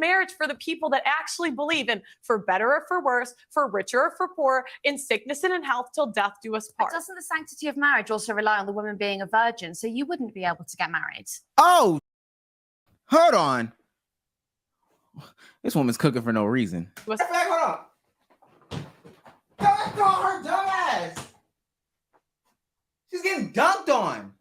marriage for the people that actually believe in for better or for worse, for richer or for poor, in sickness and in health, till death do us part. But doesn't the sanctity of marriage also rely on the woman being a virgin? So you wouldn't be able to get married. Oh, hold on. This woman's cooking for no reason. Was- Hold on. Don't call her dumbass. She's getting dunked on.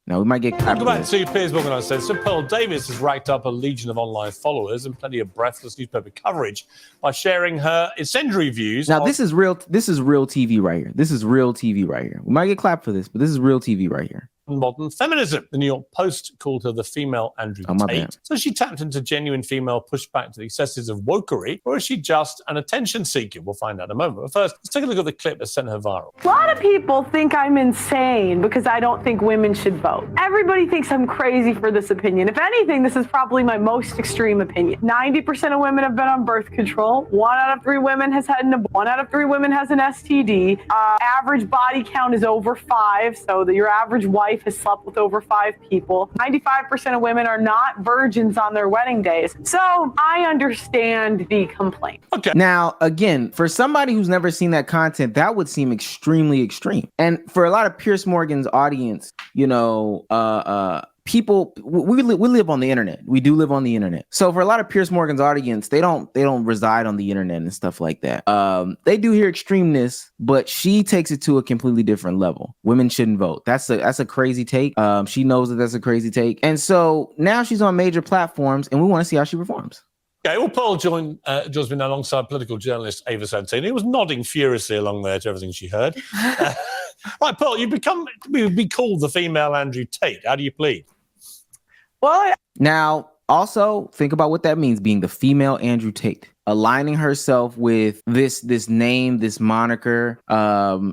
No, we might get Welcome back to Piers Morgan Uncensored. So Pearl Davis has racked up a legion of online followers and plenty of breathless newspaper coverage by sharing her incendiary views. Now, this is real TV right here. This is real TV right here. We might get clapped for this, but this is real TV right here. Modern feminism. The New York Post called her the female Andrew Tate. So she tapped into genuine female pushback to the excesses of wokery, or is she just an attention seeker? We'll find out in a moment. But first, let's take a look at the clip that sent her viral. A lot of people think I'm insane because I don't think women should vote. Everybody thinks I'm crazy for this opinion. If anything, this is probably my most extreme opinion. 90% of women have been on birth control. 1 out of 3 women has had an 1 out of 3 women has an STD. Average body count is over 5, so that your average wife has slept with over 5 people. 95% of women are not virgins on their wedding days. So I understand the complaint. Okay. Now, again, for somebody who's never seen that content, that would seem extremely extreme. And for a lot of Piers Morgan's audience, you know, people, we live on the internet. We do live on the internet. So for a lot of Piers Morgan's audience, they don't reside on the internet and stuff like that. They do hear extremeness, but she takes it to a completely different level. Women shouldn't vote. That's a crazy take. She knows that that's a crazy take. And so now she's on major platforms and we want to see how she performs. Okay, well, Pearl joins me now alongside political journalist Ava Santini, who was nodding furiously along there to everything she heard. Right, Pearl, you've be called the female Andrew Tate. How do you plead? Well, now, also think about what that means, being the female Andrew Tate, aligning herself with this name, this moniker,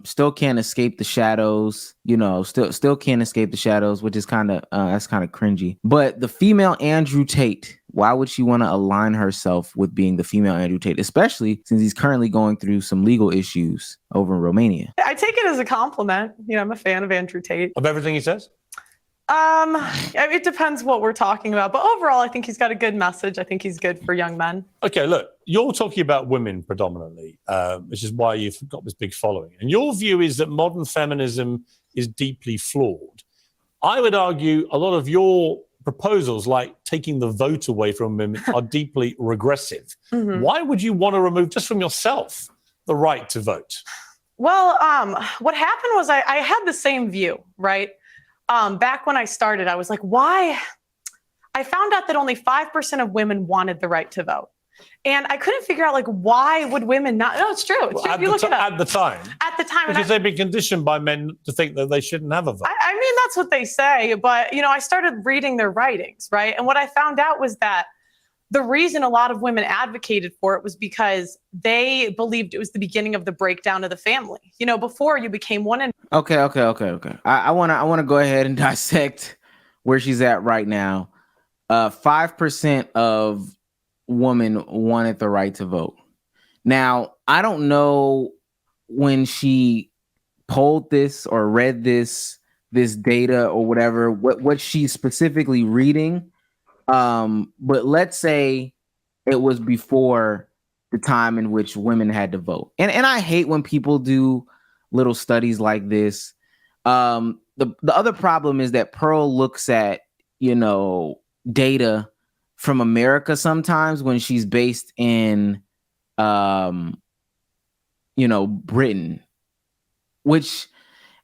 still can't escape the shadows, you know, still can't escape the shadows, which is kind of that's kind of cringy. But the female Andrew Tate, why would she want to align herself with being the female Andrew Tate, especially since he's currently going through some legal issues over in Romania? I take it as a compliment. You know, I'm a fan of Andrew Tate. Of everything he says? It depends what we're talking about, but overall, I think he's got a good message. I think he's good for young men. Okay, look, you're talking about women predominantly, which is why you've got this big following. And your view is that modern feminism is deeply flawed. I would argue a lot of your proposals, like taking the vote away from women, are deeply regressive. Mm-hmm. Why would you want to remove, just from yourself, the right to vote? Well, what happened was I had the same view, right? Back when I started, I was like, why? I found out that only 5% of women wanted the right to vote. And I couldn't figure out, like, why would women not? No, it's true. It's true. At, you look it up. At the time. At the time. Because they've been conditioned by men to think that they shouldn't have a vote. I mean, that's what they say. But, you know, I started reading their writings, right? And what I found out was that the reason a lot of women advocated for it was because they believed it was the beginning of the breakdown of the family. You know, before you became one. Okay. I want to go ahead and dissect where she's at right now. 5% of women wanted the right to vote. Now, I don't know when she polled this or read this data or whatever, what she's specifically reading. But let's say it was before the time in which women had to vote. And I hate when people do little studies like this. The other problem is that Pearl looks at, you know, data from America sometimes when she's based in, you know, Britain, which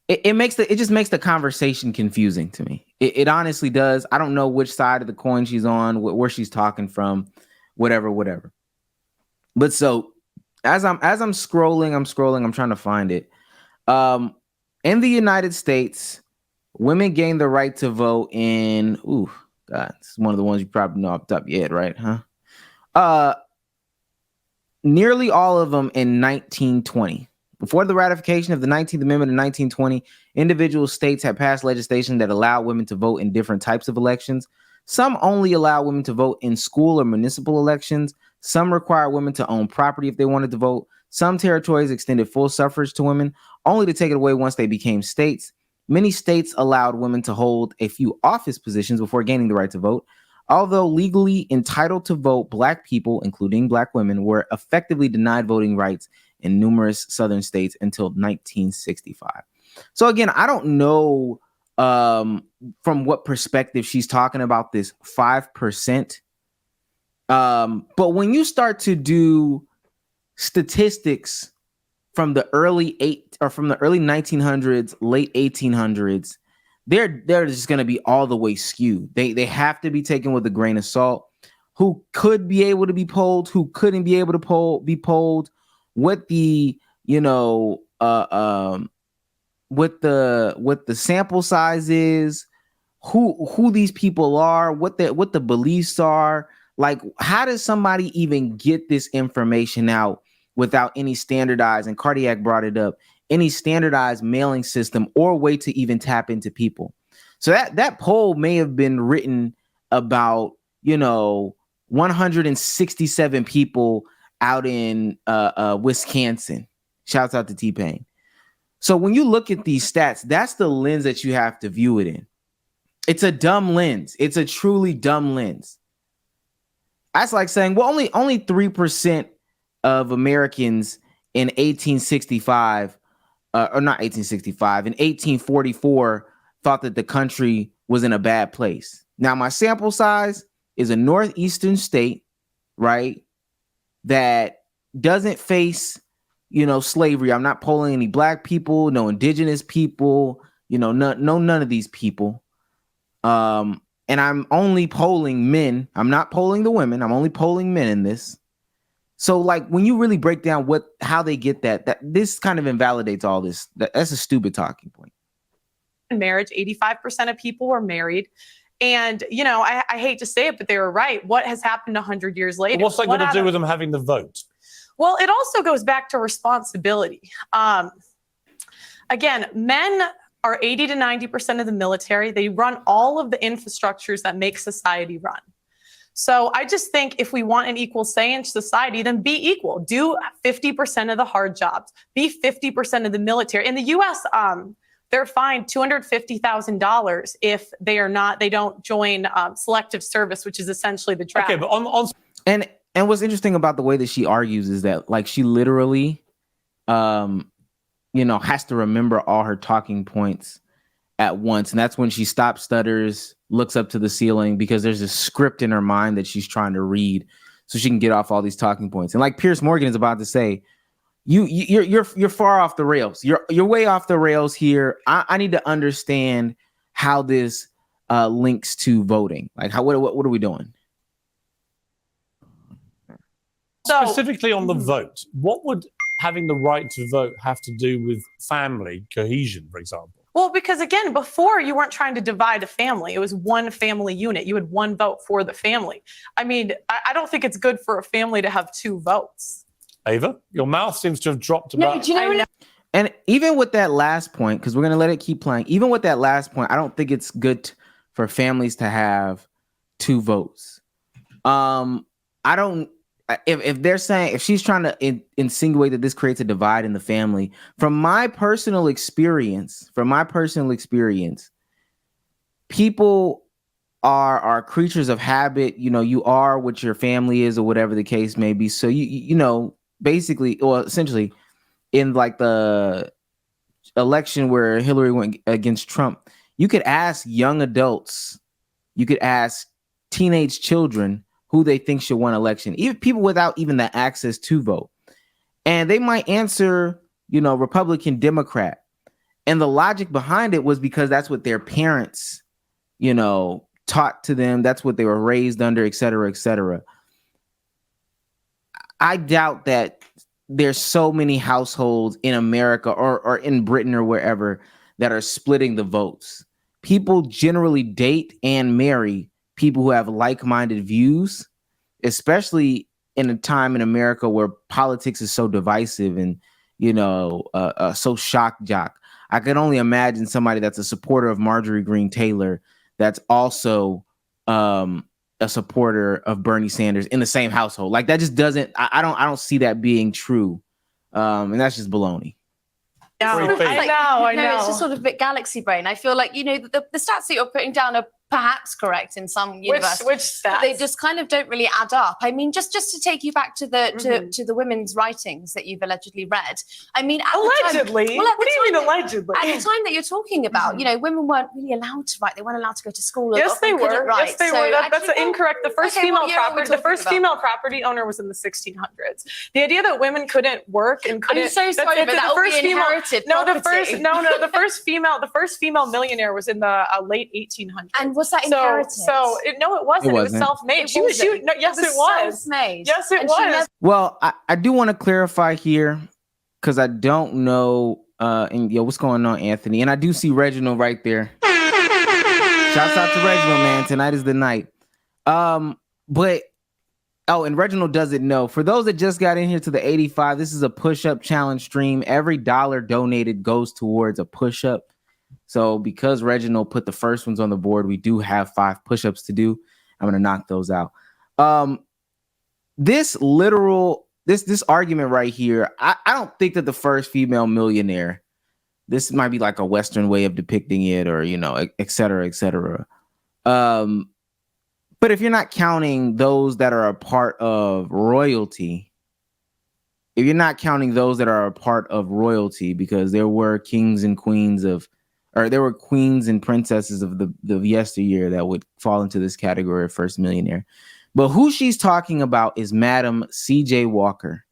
it just makes the conversation confusing to me. It honestly does. I don't know which side of the coin she's on, where she's talking from, whatever. But so as I'm scrolling, I'm trying to find it. In the United States, women gained the right to vote in, God, it's one of the ones you probably know off the top of your head, right? Huh? Nearly all of them in 1920. Before the ratification of the 19th Amendment in 1920, individual states had passed legislation that allowed women to vote in different types of elections. Some only allow women to vote in school or municipal elections. Some require women to own property if they wanted to vote. Some territories extended full suffrage to women, only to take it away once they became states. Many states allowed women to hold a few office positions before gaining the right to vote. although legally entitled to vote, Black people, including Black women, were effectively denied voting rights in numerous Southern states until 1965. So again, I don't know from what perspective she's talking about this 5%. But when you start to do statistics from the early 1900s, late 1800s, they're just going to be all the way skewed. They have to be taken with a grain of salt. Who could be able to be polled? Who couldn't be able to be polled? What the what the sample size is? Who these people are? What the beliefs are? Like, how does somebody even get this information out without any standardized, and Cardiac brought it up, any standardized mailing system or way to even tap into people? So that poll may have been written about, 167 people out in Wisconsin. Shouts out to T-Pain. So when you look at these stats, that's the lens that you have to view it in. It's a dumb lens. It's a truly dumb lens. That's like saying, well, only 3% of Americans in 1865, or not 1865, in 1844 thought that the country was in a bad place. Now, my sample size is a northeastern state, right, that doesn't face, slavery. I'm not polling any Black people, no indigenous people, none of these people. And I'm only polling men. I'm not polling the women. I'm only polling men in this. So, like, when you really break down how they get that this kind of invalidates all this. That's a stupid talking point. Marriage, 85% of people were married. And, I hate to say it, but they were right. What has happened 100 years later? But what's that got to do with them having the vote? Well, it also goes back to responsibility. Again, men are 80 to 90% of the military. They run all of the infrastructures that make society run. So I just think if we want an equal say in society, then be equal. Do 50% of the hard jobs. Be 50% of the military. In the U.S., they're fined $250,000 if they don't join selective service, which is essentially the draft. Okay, but on and what's interesting about the way that she argues is that, like, she literally, has to remember all her talking points at once. And that's when she stops, stutters, looks up to the ceiling, because there's a script in her mind that she's trying to read so she can get off all these talking points. And like Piers Morgan is about to say, you're far off the rails. You're way off the rails here. I need to understand how this links to voting. Like, what are we doing? specifically on the vote, what would having the right to vote have to do with family cohesion, for example? Well, because again, before you weren't trying to divide a family. It was one family unit. You had one vote for the family. I mean, I don't think it's good for a family to have two votes. Ava, your mouth seems to have dropped about... No, do you know And even with that last point, because we're going to let it keep playing, even with that last point, I don't think it's good for families to have two votes. I don't... If they're saying, if she's trying to insinuate that this creates a divide in the family, from my personal experience, people are creatures of habit. You know, you are what your family is, or whatever the case may be. So you know, basically, or essentially, in like the election where Hillary went against Trump, you could ask young adults, you could ask teenage children who they think should win election, even people without even the access to vote. And they might answer, you know, Republican, Democrat. And the logic behind it was because that's what their parents, you know, taught to them. That's what they were raised under, et cetera, et cetera. I doubt that there's so many households in America or in Britain or wherever that are splitting the votes. People generally date and marry people who have like-minded views, especially in a time in America where politics is so divisive and, you know, so shock jock. I can only imagine somebody that's a supporter of Marjorie Greene Taylor that's also a supporter of Bernie Sanders in the same household. Like, that just doesn't, I don't see that being true. And that's just baloney. No, Very fake. I know. It's just sort of a bit galaxy brain. I feel like, you know, the stats that you're putting down are perhaps correct in some Which universe. which But stats? they just kind of don't really add up. I mean, just to take you back to the Mhm. to the women's writings that you've allegedly read. I mean, at Allegedly. The time, well, at What the do you mean time, allegedly? at the time that you're talking about, Mhm. you know, women weren't really allowed to write. They weren't allowed to go to school. Yes, they Couldn't were. write. Yes, they So were. That's actually, incorrect. The first okay, what female year are we property, the talking first about? female property owner was in the 1600s. The idea that women couldn't work and couldn't. I'm so sorry, but that will be inherited No, the property. the first female millionaire was in the late 1800s. And was that inherited? No, it wasn't. It was wasn't. self-made. It She was. wasn't. No, yes, it was. Self-made. Yes, it And she was. never- Well, I do want to clarify here because I don't know. And what's going on, Anthony? And I do see Reginald right there. Shouts out to Reginald, man. Tonight is the night. But and Reginald doesn't know. For those that just got in here to the 85, this is a push-up challenge stream. Every dollar donated goes towards a push-up. So because Reginald put the first ones on the board, we do have 5 push-ups to do. I'm gonna knock those out. This argument right here, I don't think that the first female millionaire, this might be like a Western way of depicting it, or et cetera, et cetera. But if you're not counting those that are a part of royalty, because there were kings and queens there were queens and princesses of the yesteryear that would fall into this category of first millionaire. But who she's talking about is Madam C.J. Walker,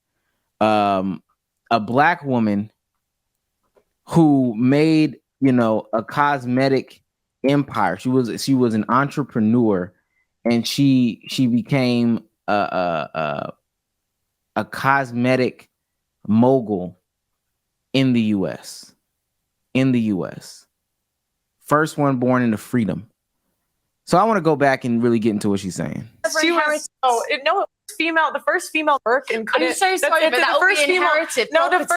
a Black woman who made, a cosmetic empire. She was an entrepreneur, and she became a cosmetic mogul in the U.S. First one born into freedom. So I want to go back and really get into what she's saying. She was. It was female. The first female work and couldn't. I'm so sorry, but that will be inherited.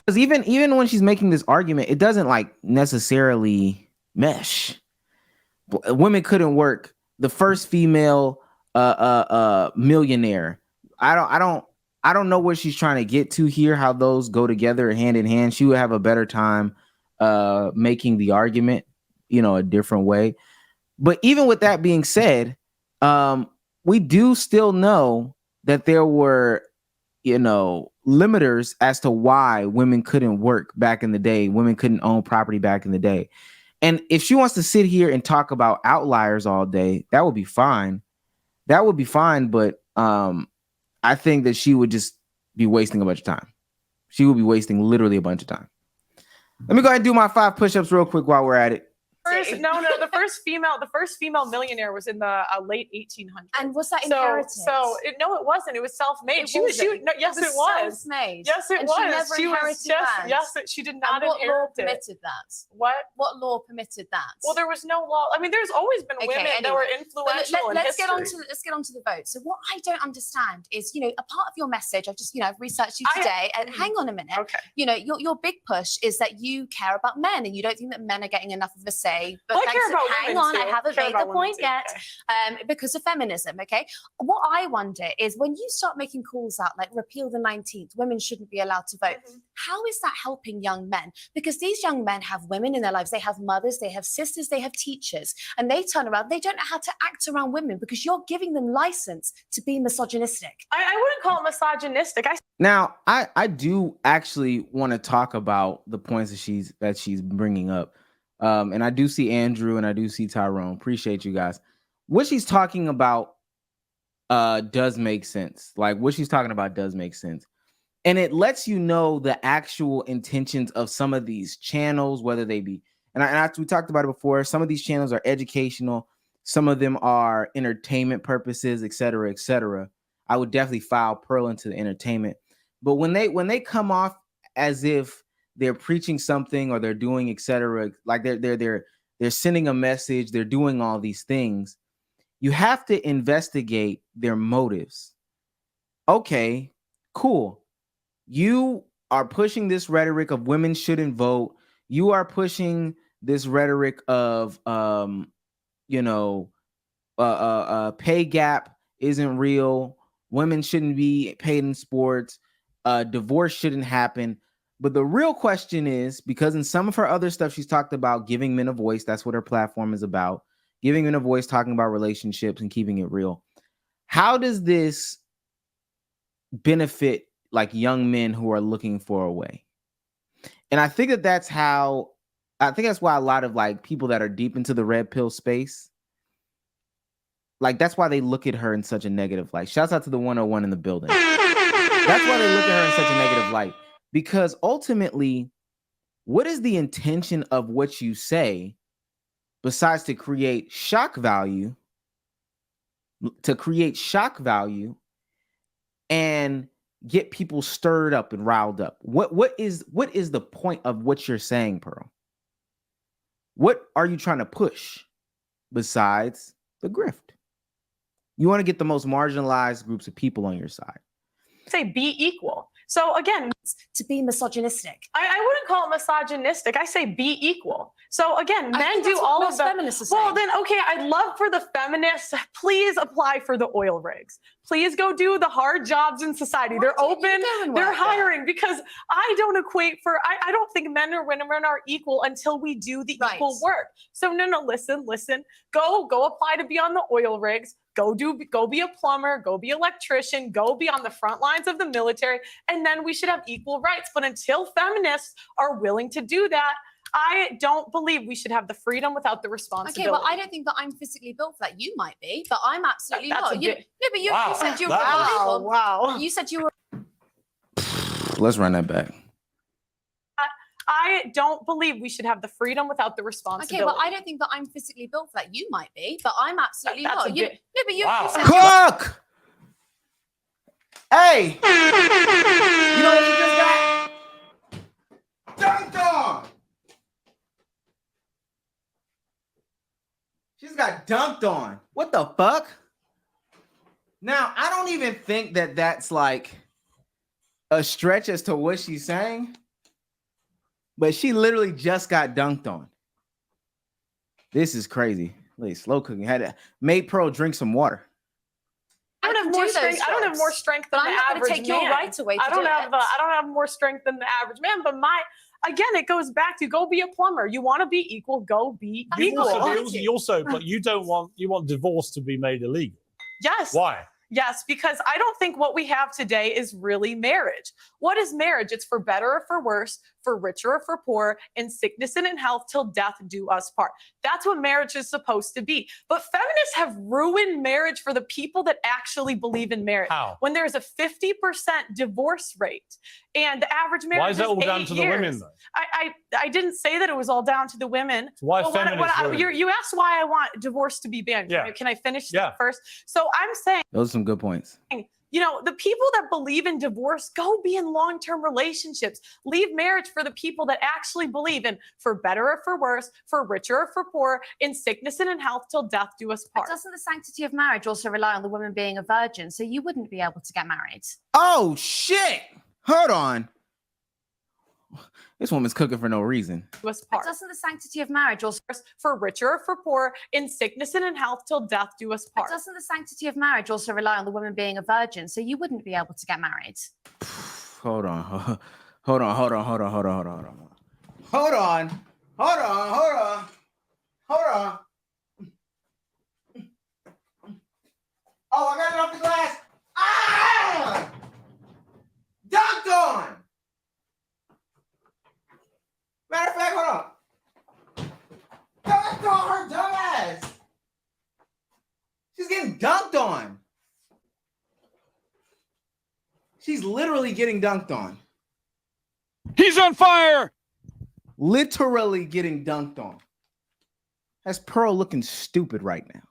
Because even when she's making this argument, it doesn't necessarily mesh. Women couldn't work. The first female millionaire. I don't know what she's trying to get to here, how those go together hand in hand. She would have a better time making the argument, a different way. But even with that being said, we do still know that there were, limiters as to why women couldn't work back in the day. Women couldn't own property back in the day. And if she wants to sit here and talk about outliers all day, that would be fine. But I think that she would just be wasting a bunch of time. She would be wasting literally a bunch of time. Let me go ahead and do my 5 push-ups real quick while we're at it. The first female millionaire was in the late 1800s. And was that inherited? No, it wasn't. It was self-made. Yes, it was. Yes, it was. Self-made. Yes, it and was. She never inherited that. Yes, she did not and what inherit law it. permitted that? What law permitted that? Well, there was no law. I mean, there's always been women that were influential in let's history. Let's get on to the vote. So what I don't understand is, a part of your message, I've researched you today, and hang on a minute. Okay. Your big push is that you care about men and you don't think that men are getting enough of a say. But Well, I care about hang women on, too. I haven't Care made about the women point too, yet. okay. Because of feminism, okay? What I wonder is when you start making calls out like repeal the 19th, women shouldn't be allowed to vote. Mhm. How is that helping young men? Because these young men have women in their lives. They have mothers, they have sisters, they have teachers. And they turn around, they don't know how to act around women because you're giving them license to be misogynistic. I wouldn't call it misogynistic. Now, I do actually want to talk about the points that she's bringing up. And I do see Andrew and I do see Tyrone. Appreciate you guys. What she's talking about does make sense. Like what she's talking about does make sense. And it lets you know the actual intentions of some of these channels, whether they be, we talked about it before, some of these channels are educational, some of them are entertainment purposes, et cetera, et cetera. I would definitely file Pearl into the entertainment. But when they come off as if they're preaching something or they're doing, et cetera, like they're sending a message, they're doing all these things, you have to investigate their motives. Okay, cool. You are pushing this rhetoric of women shouldn't vote. You are pushing this rhetoric of, pay gap isn't real. Women shouldn't be paid in sports. Divorce shouldn't happen. But the real question is, because in some of her other stuff, she's talked about giving men a voice. That's what her platform is about. giving women a voice, talking about relationships and keeping it real. How does this benefit like young men who are looking for a way? And I think that's why a lot of like people that are deep into the red pill space, like that's why they look at her in such a negative light. Shouts out to the 101 in the building. That's why they look at her in such a negative light, because ultimately, what is the intention of what you say besides to create shock value? And get people stirred up and riled up. What is the point of what you're saying, Pearl? What are you trying to push besides the grift? You want to get the most marginalized groups of people on your side. Say be equal. So again, To be misogynistic. I wouldn't call it misogynistic. I say be equal. So again, I men think do that's what all of most the feminists are well. saying. Then okay, I'd love for the feminists. Please apply for the oil rigs. Please go do the hard jobs in society. Why They're don't you open. go and They're work there? hiring because I don't equate for. I don't think men or women are equal until we do the Right. equal work. So no. Listen. Go apply to be on the oil rigs. Go be a plumber. Go be an electrician. Go be on the front lines of the military. And then we should have equal rights. But until feminists are willing to do that, I don't believe we should have the freedom without the responsibility. Okay, but I don't think that I'm physically built for that. You might be, but I'm absolutely That's not. a You, bit- no, but you Wow. said you were. That wow. You said you were. Let's run that back. I don't believe we should have the freedom without the Okay, responsibility. but I don't think that I'm physically built for that. You might be, but I'm absolutely That's not. a You, bit- no, but you, Wow. you said you were. Cook! Hey! You know what you just got? Dunked on! She's got dunked on. What the fuck? Now, I don't even think that that's like a stretch as to what she's saying, but she literally just got dunked on. This is crazy. Wait, slow cooking. Had to made Pearl drink some water. I don't I have can more do those strength. I don't have jobs, more strength but than I'm the not going to average take your man. right away. To I don't do have it. I don't have more strength than the average man. But again, it goes back to go be a plumber. You want to be equal, go be That's equal. not Also, right. you also, but you want divorce to be made illegal. Yes. Why? Yes, because I don't think what we have today is really marriage. What is marriage? It's for better or for worse, for richer or for poor, in sickness and in health, till death do us part. That's what marriage is supposed to be. But feminists have ruined marriage for the people that actually believe in marriage. How? When there's a 50% divorce rate and the average marriage Why is that all down 8 to the years. women, though? I didn't say that it was all down to the women. So why Well, feminists ruin it? you asked why I want divorce to be banned. Yeah. Can I finish Yeah. that first? So I'm saying, Those are some good points. the people that believe in divorce, go be in long-term relationships. Leave marriage for the people that actually believe in for better or for worse, for richer or for poor, in sickness and in health, till death do us But part. doesn't the sanctity of marriage also rely on the woman being a virgin? So you wouldn't be able to get married. Oh shit! Hold on. This woman's cooking for no reason. Do us But part. doesn't the sanctity of marriage also? For richer or for poor, in sickness and in health, till death do us But part. doesn't the sanctity of marriage also rely on the woman being a virgin? So you wouldn't be able to get married. Hold on. Hold on. Hold on. Oh, I got it off the glass. Ah! Dunked on. Matter of fact, hold on. Dunked on her dumbass. She's getting dunked on. She's literally getting dunked on. He's on fire. Literally getting dunked on. That's Pearl looking stupid right now.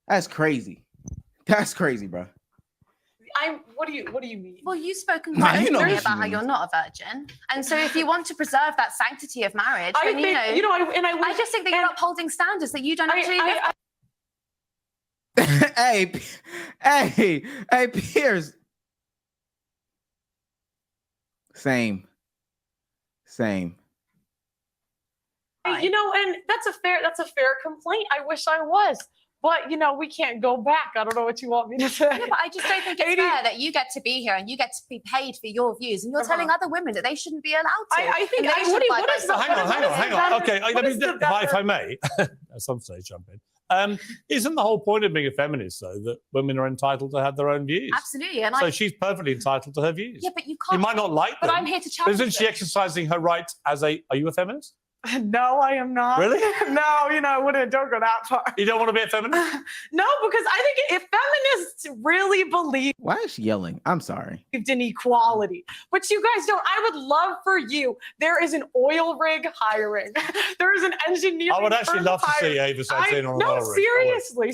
That's crazy. That's crazy, bro. What do you mean? Well, you've spoken Nah, quite you know openly what she about how means. you're not a virgin, and so if you want to preserve that sanctity of marriage, I then think, I just think that you're upholding standards that you don't actually live. hey, Piers. Same. And that's a fair complaint. I wish I was. But we can't go back. I don't know what you want me to say. Yeah, but I just don't think it's 80 fair that you get to be here and you get to be paid for your views, and you're telling other women that they shouldn't be allowed to. I think And they should Woody, abide what by is the some- Hang on. Okay, what is the if I may, at some stage jump in. Isn't the whole point of being a feminist, though, that women are entitled to have their own views? Absolutely, and So she's perfectly entitled to her views. yeah, but you You can't. might not like But them. I'm here to But challenge. isn't she them. exercising her right as a? Are you a feminist? No, I am not. Really? No, I wouldn't. Don't go that far. You don't want to be a feminist? No, because I think if feminists really believed Why is she yelling? I'm sorry. in equality, but you guys don't, I would love for you. There is an oil rig hiring. There is an engineering. I would actually firm love to see hiring. Ava Satin on an No, oil rig. seriously.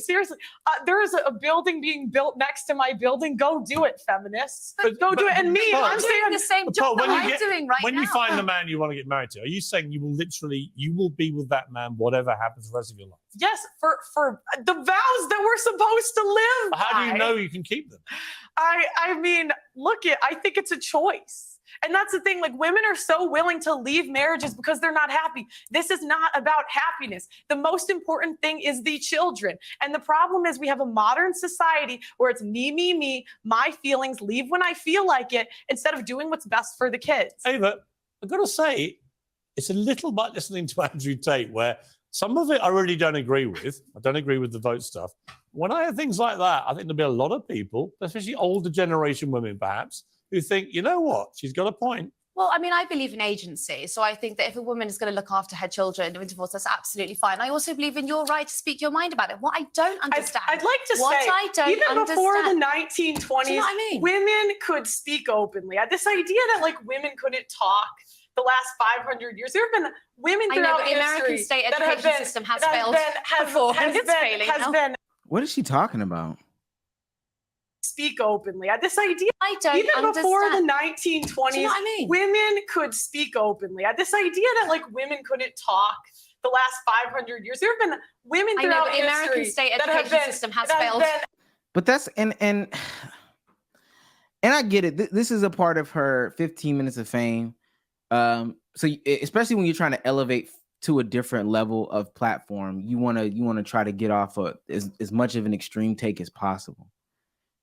There is a building being built next to my building. Go do it, feminists. Go do it. And me, But- I'm I'm doing saying the same But job that when you I'm get- doing right When now. you find the man you want to get married to, are you saying you will be with that man whatever happens the rest of your life? yes, for the vows that we're supposed to live. How do you by. know you can keep them? I mean, I think it's a choice. And that's the thing, like women are so willing to leave marriages because they're not happy. This is not about happiness. The most important thing is the children. And the problem is we have a modern society where it's me, my feelings, leave when I feel like it, instead of doing what's best for the kids. Ava, I've got to say, it's a little bit listening to Andrew Tate where some of it I really don't agree with. I don't agree with the vote stuff. When I hear things like that, I think there'll be a lot of people, especially older generation women perhaps, who think, you know what, she's got a point. Well, I mean, I believe in agency. So I think that if a woman is going to look after her children during divorce, that's absolutely fine. I also believe in your right to speak your mind about it. What I don't understand. I'd like to what say, I don't even understand. before the 1920s, Do you know what I mean? women could speak openly. This idea that like women couldn't talk the last 500 years, there have been women I know, throughout but the American history state that have education been- system has that have failed been- has- before, has and it's been- failing has now. been What is she talking about? speak openly. This idea, I don't even understand. before the Do 1920s, you know what I mean? women could speak openly. This idea that like women couldn't talk the last 500 years, there have been women I know, throughout but the American history state that have education been- system has that have failed. been- But that's and I get it. This is a part of her 15 minutes of fame. So especially when you're trying to elevate to a different level of platform, you want to try to get off as much of an extreme take as possible.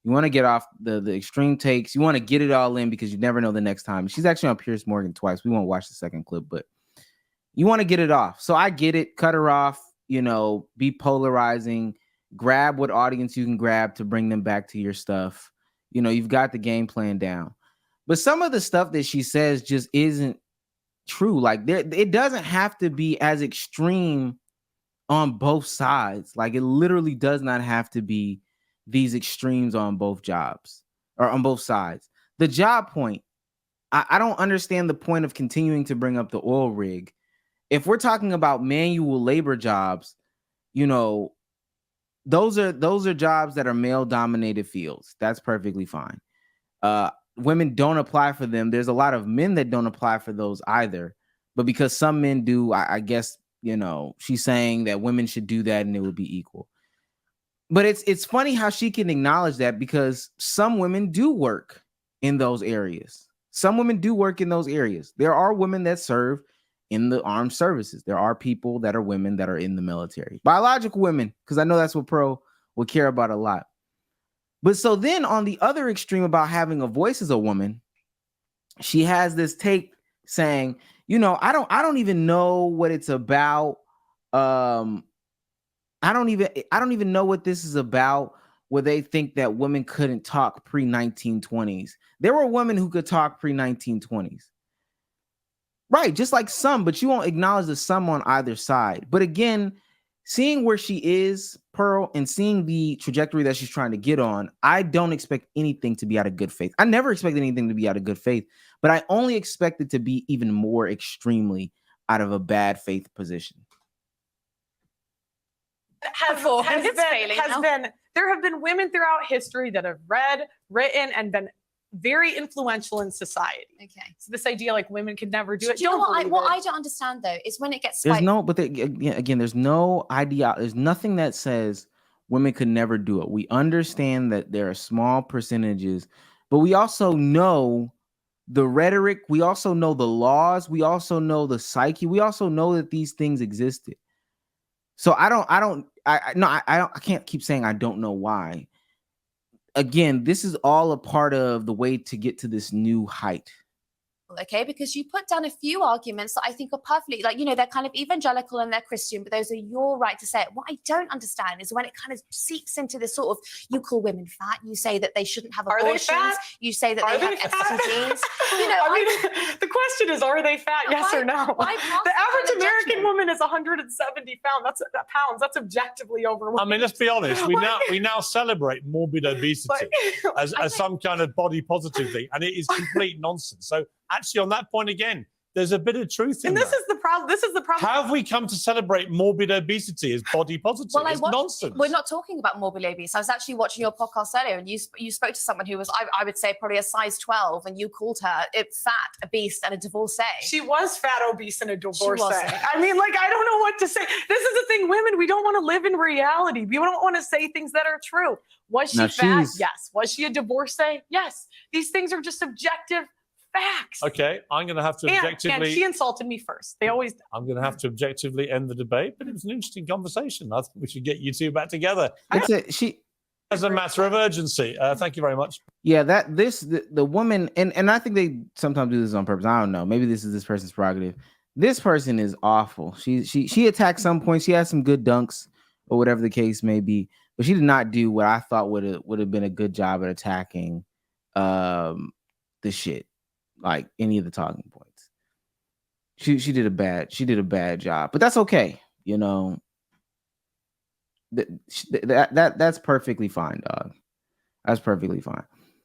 You want to get off the extreme takes. You want to get it all in because you never know the next time. She's actually on Piers Morgan twice. We won't watch the second clip, but you want to get it off. So I get it. Cut her off. Be polarizing. Grab what audience you can grab to bring them back to your stuff. You've got the game plan down. But some of the stuff that she says just isn't true. Like it doesn't have to be as extreme on both sides. Like it literally does not have to be these extremes on both jobs or on both sides. The job point, I don't understand the point of continuing to bring up the oil rig. If we're talking about manual labor jobs, those are jobs that are male dominated fields. That's perfectly fine. Women don't apply for them. There's a lot of men that don't apply for those either. But because some men do, I guess, she's saying that women should do that and it would be equal. But it's funny how she can acknowledge that because some women do work in those areas. Some women do work in those areas. There are women that serve in the armed services. There are people that are women that are in the military. Biological women, because I know that's what Pearl would care about a lot. But so then on the other extreme about having a voice as a woman, she has this take saying, I don't even know what it's about. I don't even know what this is about, where they think that women couldn't talk pre-1920s. There were women who could talk pre-1920s. Right, just like some, but you won't acknowledge the some on either side. But again, seeing where she is, Pearl, and seeing the trajectory that she's trying to get on, I don't expect anything to be out of good faith. I never expected anything to be out of good faith, but I only expect it to be even more extremely out of a bad faith position. There have been women throughout history that have read, written, and been very influential in society. Okay. So this idea like women could never do it. Do you know Don't what believe it. I don't understand though is when it gets There's spiked. no, but again, there's no idea. There's nothing that says women could never do it. We understand that there are small percentages, but we also know the rhetoric. We also know the laws. We also know the psyche. We also know that these things existed. So I don't I can't keep saying I don't know why. Again, this is all a part of the way to get to this new height. Okay, because you put down a few arguments that I think are perfectly, like, they're kind of evangelical and they're Christian, but those are your right to say it. What I don't understand is when it kind of seeps into this sort of, you call women fat, you say that they shouldn't have Are they abortions, fat? you say that Are they they have fat? STDs. The question is, are they fat? Yes or no? why pass The that kind average of American judgment? woman is 170 pounds. That's objectively overweight. I mean, let's be honest. Like- We now celebrate morbid obesity as some kind of body positive thing, and it is complete nonsense. So actually, on that point again, there's a bit of truth in and this that. is the problem. This is the problem. How have we come to celebrate morbid obesity as body positive? Well, It's nonsense. We're not talking about morbid obese. I was actually watching your podcast earlier, and you spoke to someone who was, I would say, probably a size 12, and you called her fat, obese, and a divorcee. She was fat, obese, and a divorcee. wasn't. I mean, like, I don't know what to say. This is the thing, women, we don't want to live in reality. We don't want to say things that are true. Was she Now, fat? she's- Yes. Was she a divorcee? Yes. These things are just objective facts. Okay, I'm going to have to And objectively. she insulted me first. They always do. I'm going to have to objectively end the debate, but it was an interesting conversation. I think we should get you two back together She as a matter of urgency. Thank you very much. Yeah, the woman, and I think they sometimes do this on purpose. I don't know. Maybe this is this person's prerogative. This person is awful. She attacked some points. She had some good dunks or whatever the case may be, but she did not do what I thought would have been a good job at attacking the shit, like any of the talking points. She did a bad job, but that's okay. That's perfectly fine, dog. That's perfectly fine.